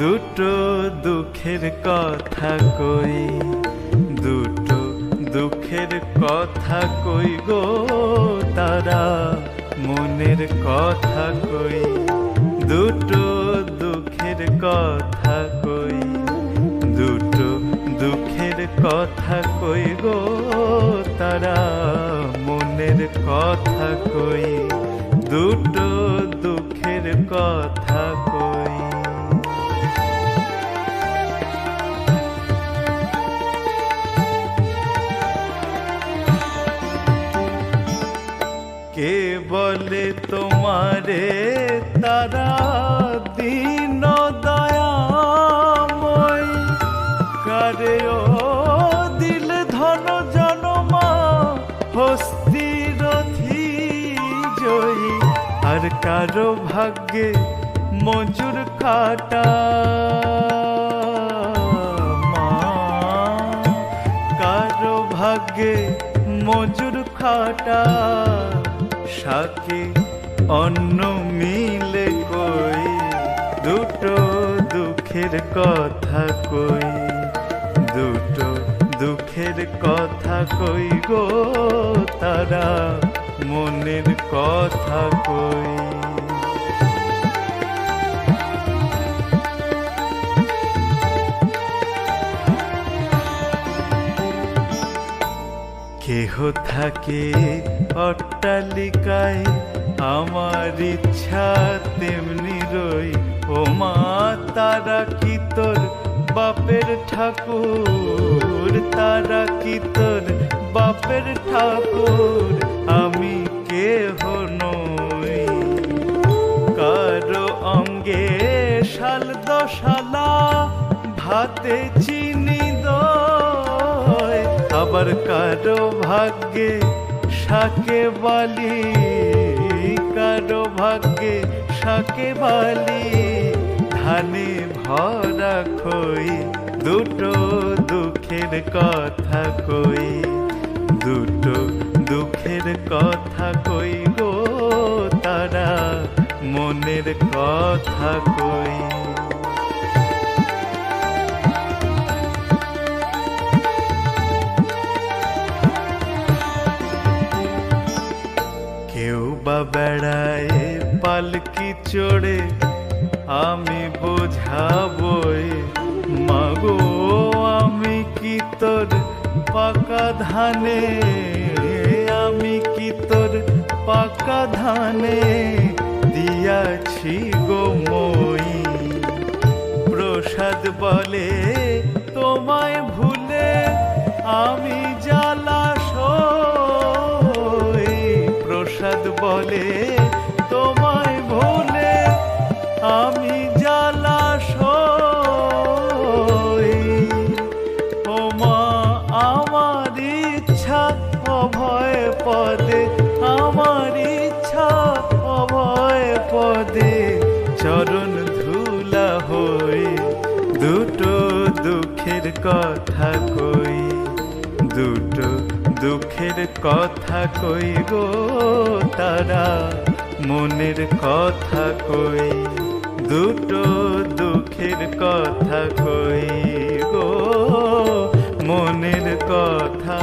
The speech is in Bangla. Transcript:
দুটো দুঃখের কথা কই, দুটো দুঃখের কথা কই গো তারা, মনের কথা কই। দুটো দুঃখের কথা কই, দুটো দুঃখের কথা কই গো তারা, মনের কথা কই। দুটো দুঃখের কথা কই। কে বলে তোমারে তারা দীন দয়াময়, কারে ও দিল ধন জনমা হস্তিরথি জয়ী, আর কারো ভাগ্যে মজুর খাটা মা, কারো ভাগ্যে মজুর খাটা, শাকে অন্ন মিলে কই। দুটো দুঃখের কথা কই, দুটো দুঃখের কথা কই গো তারা, মনের কথা কই। কেহ থাকে অট্টালিকায়, আমার ইচ্ছা তেমনি রই। ও মা তারা কি তোর বাপের ঠাকুর, তারা কি তোর বাপের ঠাকুর, আমি কেহ নই। কারো অঙ্গে শাল দশালা, ভাতে চিনি দয়, আবার কারো ভাগ্যে শাকে বালি, কারো ভাগ্যে শাকে বালি, ধানে ভরা খই। দুটো দুঃখের কথা কই, দুটো দুঃখের কথা কই গো তারা, মনের কথা কই। কেউ বা বেড়ায় পালকি চড়ে, আমি বোঝাবই মাগো, আমি কি তোর পাকা ধানে, আমি কি তোর পাকা ধানে দিয়াছি গো মই। প্রসাদ বলে তোমায় ভুলে আমি জলাশয়, প্রসাদ বলে তোমায় ভুলে আমি জলাশয়। ও মা আমার ইচ্ছা অভয় পদে, আমার ইচ্ছা অভয় পদে চরণ ধুলা হই। দুটো দুঃখের কথা কই, দুটো দুঃখের কথা কই গো তারা, মনের কথা কই। দুটো দুঃখের কথা কই গো, মনের কথা।